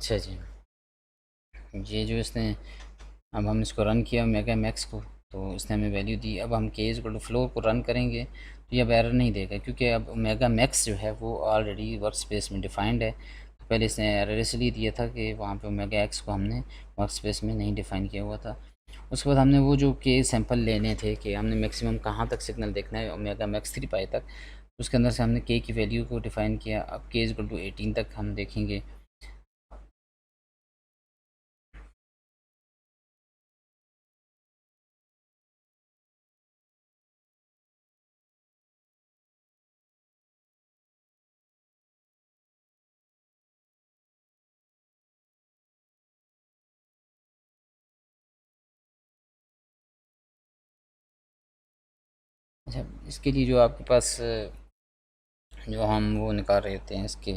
अच्छा जी, ये जो इसने अब हम इसको रन किया मेगा मैक्स को, तो इसने हमें वैल्यू दी। अब हम के इज़ इक्वल टू फ्लोर को रन करेंगे तो ये अब एरर नहीं देगा, क्योंकि अब मेगा मैक्स जो है वो ऑलरेडी वर्क स्पेस में डिफाइंड है। तो पहले इसने एरर इसलिए दिया था कि वहाँ पे मेगा एक्स को हमने वर्क स्पेस में नहीं डिफ़ाइन किया हुआ था। उसके बाद हमने वो जो के सैंपल लेने थे कि हमने मैक्सिमम कहाँ तक सिग्नल देखना है ओमेगा मैक्स 3 पाई तक, उसके अंदर से हमने के की वैल्यू को डिफ़ाइन किया। अब के इज़ इक्वल टू 18 तक हम देखेंगे। अच्छा, इसके लिए जो आपके पास जो हम वो निकाल रहे होते हैं इसके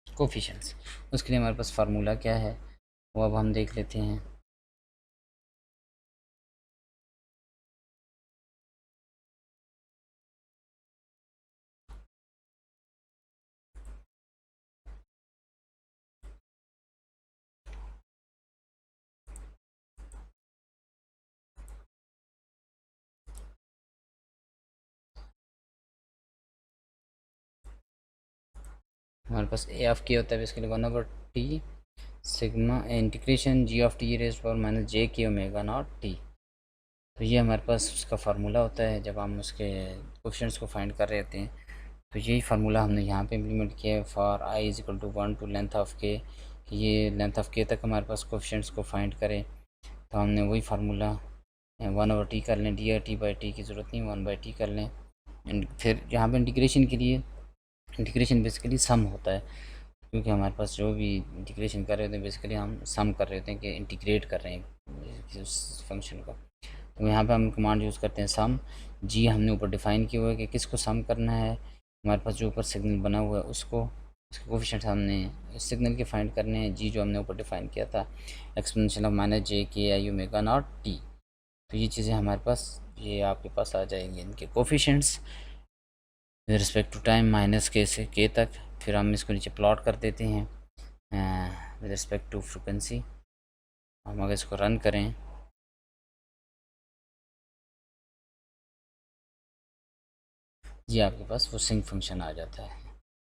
कोफिशेंट्स, उसके लिए हमारे पास फार्मूला क्या है वो अब हम देख लेते हैं। हमारे पास ए ऑफ के होता है इसके लिए 1/t sigma integration g of t raise power minus j k omega not T. तो ये हमारे पास उसका फार्मूला होता है जब हम उसके कोफिशिएंट्स को फाइंड कर रहे होते हैं। तो यही फार्मूला हमने यहाँ पे इम्प्लीमेंट किया है for i is equal to 1 to length of k, कि ये लेंथ ऑफ के तक हमारे पास कोफिशिएंट्स को फाइंड करें। तो हमने वही फार्मूला 1/t कर लें, डी टी बाई टी की ज़रूरत नहीं, 1/t कर लें। फिर यहाँ पे इंटीग्रेशन के लिए, इंटीग्रेशन बेसिकली सम होता है, क्योंकि हमारे पास जो भी इंटीग्रेशन कर रहे होते हैं बेसिकली हम सम कर रहे होते हैं कि इंटीग्रेट कर रहे हैं उस फंक्शन को। तो यहाँ पे हम कमांड यूज़ करते हैं सम। जी हमने ऊपर डिफ़ाइन किया हुआ है कि किसको सम करना है, हमारे पास जो ऊपर सिग्नल बना हुआ है उसको, उसके कोफिशिएंट हमने इस सिग्नल के फाइंड करने हैं। जी जो हमने ऊपर डिफ़ाइन किया था एक्सपोनेंशियल ऑफ माइनस जे के आई ओमेगा नॉट टी। तो ये चीज़ें हमारे पास, ये आपके पास आ जाएंगी इनके coefficients with respect to time minus के से के तक। फिर हम इसको नीचे प्लॉट कर देते हैं विद रिस्पेक्ट टू फ्रिक्वेंसी। हम अगर इसको रन करें जी आपके पास वो सिंक फंक्शन आ जाता है।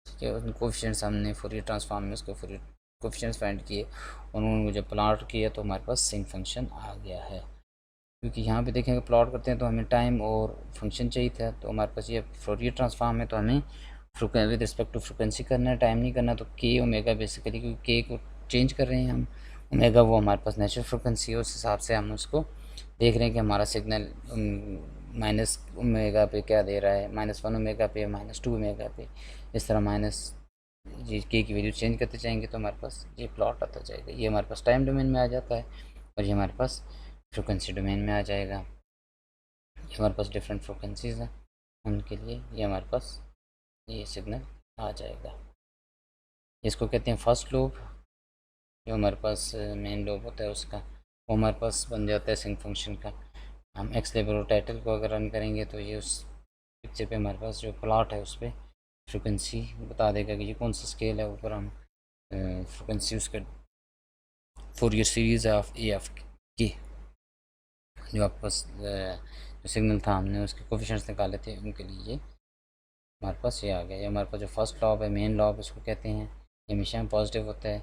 ठीक है, उन कोफिशिएंट्स हमने फोरियर ट्रांसफॉर्म में उसको फोरियर कोफिशिएंट्स फाइंड किए और उन्होंने जब प्लॉट किया तो हमारे पास सिंक फंक्शन आ गया है। क्योंकि यहाँ पे देखेंगे प्लॉट करते हैं तो हमें टाइम और फंक्शन चाहिए था, तो हमारे पास ये फोरियर ट्रांसफॉर्म है तो हमें विद रिस्पेक्ट टू फ्रिक्वेंसी करना है, टाइम नहीं करना। तो के ओमेगा बेसिकली, क्योंकि के को चेंज कर रहे हैं हम, ओमेगा वो हमारे पास नेचुरल फ्रिक्वेंसी है, उस हिसाब से हम उसको देख रहे हैं कि हमारा सिग्नल माइनस ओमेगा पे क्या दे रहा है, -1 ओमेगा पे, -2 ओमेगा पे, इस तरह माइनस ये के की वैल्यू चेंज करते जाएंगे तो हमारे पास ये प्लॉट आता जाएगा। ये हमारे पास टाइम डोमेन में आ जाता है और ये हमारे पास फ्रिक्वेंसी डोमेन में आ जाएगा। ये हमारे पास डिफरेंट फ्रिक्वेंसीज़ हैं, उनके लिए ये हमारे पास ये सिग्नल आ जाएगा। इसको कहते हैं फर्स्ट लोब। जो हमारे पास मेन लोब होता है उसका, वो हमारे पास बन जाता है सिंक फंक्शन का। हम एक्स लेवल टाइटल को अगर रन करेंगे तो ये उस पिक्चर पे हमारे पास जो प्लॉट है उस पर फ्रिक्वेंसी बता देगा कि ये कौन सा स्केल है। ऊपर हम फ्रिक्वेंसी उसके Fourier series of a of के, जो आपके पास जो सिग्नल था हमने उसके कोफिशिएंट्स निकाले थे उनके लिए ये हमारे पास ये आ गया। ये हमारे पास जो फर्स्ट लॉब है, मेन लॉब इसको कहते हैं, ये हमेशा पॉजिटिव होता है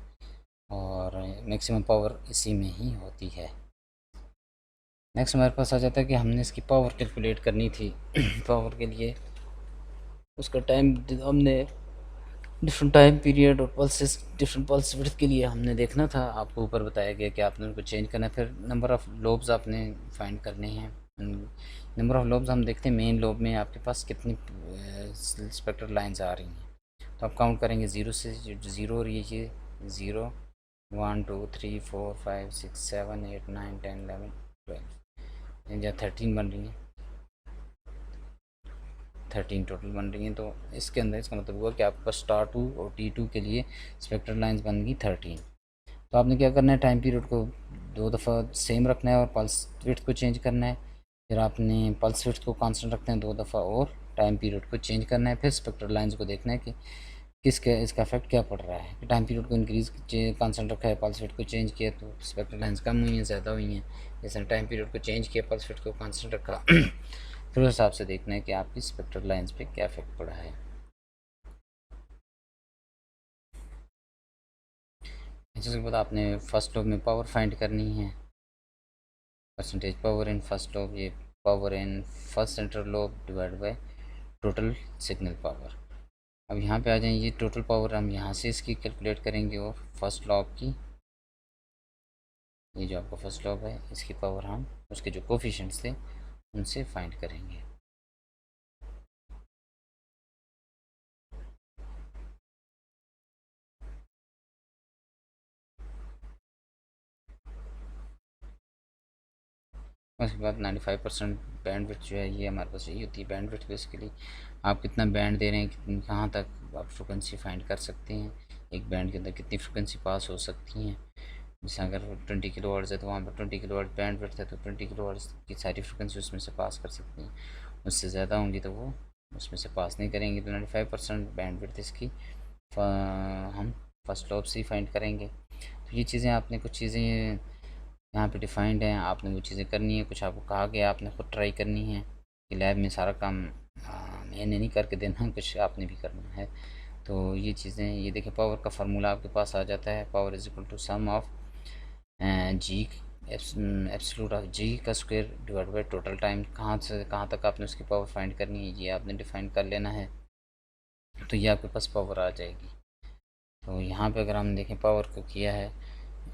और मैक्सिमम पावर इसी में ही होती है। नेक्स्ट हमारे पास आ जाता है कि हमने इसकी पावर कैलकुलेट करनी थी। पावर के लिए उसका टाइम हमने डिफरेंट टाइम पीरियड और पल्सेस, डिफरेंट पल्स विड्थ के लिए हमने देखना था। आपको ऊपर बताया गया कि आपने उनको चेंज करना है। फिर नंबर ऑफ़ लोब्स आपने फाइंड करने हैं। नंबर ऑफ़ लोब्स हम देखते हैं मेन लोब में आपके पास कितनी स्पेक्ट्रल लाइंस आ रही हैं। तो आप काउंट करेंगे ज़ीरो से, ज़ीरो और ये 0 1 2 3 4 5 6 7 8 9 10 11 12 या 13 बन रही हैं, 13 टोटल बन रही हैं। तो इसके अंदर इसका मतलब हुआ कि आपके पास स्टार 2 और T2 के लिए स्पेक्ट्रल लाइंस बन गई 13। तो आपने क्या करना है, टाइम पीरियड को 2 दफ़ा सेम रखना है और पल्स विड्थ को चेंज करना है। फिर आपने पल्स विड्थ को कांस्टेंट रखना है 2 दफ़ा और टाइम पीरियड को चेंज करना है। फिर स्पेक्ट्रल लाइंस को देखना है कि किसके इसका इफेक्ट क्या पड़ रहा है कि टाइम पीरियड को इंक्रीज कांस्टेंट रखा है, पल्स विड्थ को चेंज किया तो स्पेक्ट्रल लेंथ कम हुई है, ज़्यादा हुई हैं। जैसे टाइम पीरियड को चेंज किया, पल्स विड्थ को कांस्टेंट रखा फिर उस हिसाब से देखना है कि आपकी स्पेक्ट्रल लाइंस पे क्या इफेक्ट पड़ा है। इसके बाद आपने फर्स्ट लोब में पावर फाइंड करनी है, percentage power in first lobe, ये power in first central lobe divide by total signal power. अब यहाँ पे आ जाएं, ये टोटल पावर हम यहाँ से इसकी कैलकुलेट करेंगे और फर्स्ट लॉब की, ये जो आपका फर्स्ट लॉब है इसकी पावर हम उसके जो कोफिशिएंट्स थे उनसे फाइंड करेंगे। उसके बाद 95% बैंडविड्थ जो है ये हमारे पास यही होती है। बैंडविड्थ बेसिकली आप कितना बैंड दे रहे हैं, कहाँ तक आप फ्रिक्वेंसी फाइंड कर सकते हैं, एक बैंड के अंदर कितनी फ्रिक्वेंसी पास हो सकती हैं। जैसे अगर 20 किलोहर्ट्ज़ है तो वहाँ पर 20 किलोहर्ट्ज़ बैंडविड्थ है तो 20 किलोहर्ट्ज़ की सारी फ्रिक्वेंसी उसमें से पास कर सकती हैं। उससे ज़्यादा होंगी तो वो उसमें से पास नहीं करेंगे। तो 95% बैंडविड्थ इसकी हम फर्स्ट लॉब से ही फाइंड करेंगे। तो ये चीज़ें आपने कुछ चीज़ें यहाँ पे डिफाइंड हैं, आपने वो चीज़ें करनी है, कुछ आपको कहा गया आपने खुद ट्राई करनी है कि लैब में सारा काम मैंने नहीं करके देना, कुछ आपने भी करना है। तो ये चीज़ें, ये देखिए पावर का फार्मूला आपके पास आ जाता है, power is equal to sum of g absolute of g का square divide by total time. कहाँ से कहाँ तक आपने उसकी पावर फाइंड करनी है ये आपने डिफाइन कर लेना है, तो ये आपके पास पावर आ जाएगी। तो यहाँ पे अगर हम देखें पावर को किया है,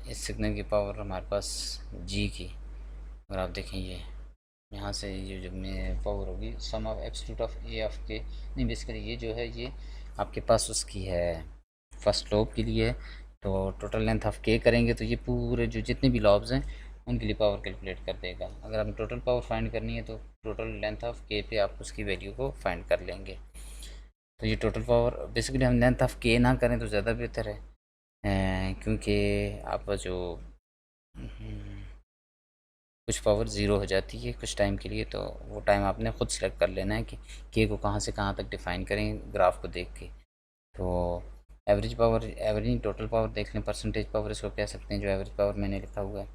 इस सिग्नल की पावर हमारे पास जी की, अगर आप देखें ये यहाँ से ये जो में पावर होगी sum of absolute of a of k, नहीं बेसिकली ये जो है ये आपके पास उसकी है फर्स्ट लॉब के लिए। तो टोटल लेंथ ऑफ के करेंगे तो ये पूरे जो जितने भी लॉब्स हैं उनके लिए पावर कैलकुलेट कर देगा। अगर हम टोटल पावर फाइंड करनी है तो टोटल लेंथ ऑफ के पे आप उसकी वैल्यू को फाइंड कर लेंगे। तो ये टोटल पावर बेसिकली हम लेंथ ऑफ के ना करें तो ज़्यादा बेहतर है, क्योंकि आपका जो कुछ पावर ज़ीरो हो जाती है कुछ टाइम के लिए, तो वो टाइम आपने ख़ुद सेलेक्ट कर लेना है कि के को कहाँ से कहाँ तक डिफ़ाइन करें ग्राफ को देख के। तो average power, average total power देख लें, परसेंटेज पावर इसको कह सकते हैं जो एवरेज पावर मैंने लिखा हुआ है।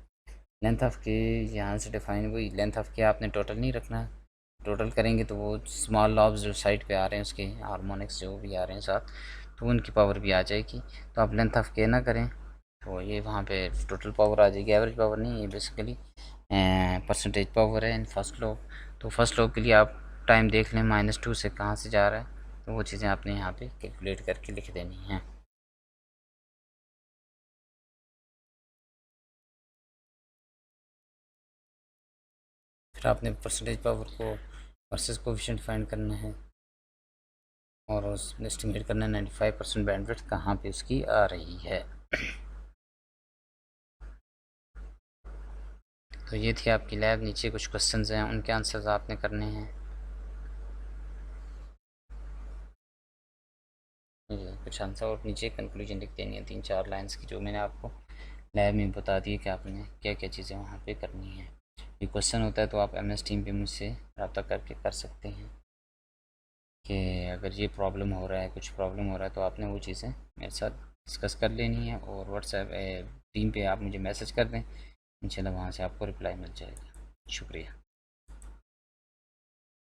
लेंथ ऑफ के यहाँ से डिफ़ाइन हुई, लेंथ ऑफ के आपने टोटल नहीं रखना, टोटल करेंगे तो वो स्मॉल लॉब्स जो साइड पे आ रहे हैं उसके हार्मोनिक्स जो भी आ रहे हैं साथ, तो उनकी पावर भी आ जाएगी। तो आप लेंथ ऑफ के ना करें तो ये वहाँ पे टोटल पावर आ जाएगी, एवरेज पावर नहीं, ये बेसिकली परसेंटेज पावर है इन फर्स्ट लॉब। तो फर्स्ट लॉब के लिए आप टाइम देख लें -2 से कहाँ से जा रहा है, तो वो चीज़ें आपने यहाँ पे कैलकुलेट करके लिख देनी हैं। फिर आपने परसेंटेज पावर को वर्सेस कोएफिशिएंट फाइंड करना है और उस एस्टिमेट करना है 95% बैंडविड्थ कहाँ पे उसकी आ रही है। तो ये थी आपकी लैब, नीचे कुछ क्वेश्चंस हैं उनके आंसर्स आपने करने हैं। कुछ आंसर और नीचे कंक्लूजन लिख देनी है 3-4 लाइंस की, जो मैंने आपको लैब में बता दी कि आपने क्या क्या चीज़ें वहाँ पे करनी है। ये क्वेश्चन होता है तो आप MS टीम पे मुझसे रब्ता करके कर सकते हैं कि अगर ये प्रॉब्लम हो रहा है, कुछ प्रॉब्लम हो रहा है तो आपने वो चीज़ें मेरे साथ डिस्कस कर लेनी है और व्हाट्सएप टीम पे आप मुझे मैसेज कर दें, इंशाल्लाह वहाँ से आपको रिप्लाई मिल जाएगा। शुक्रिया।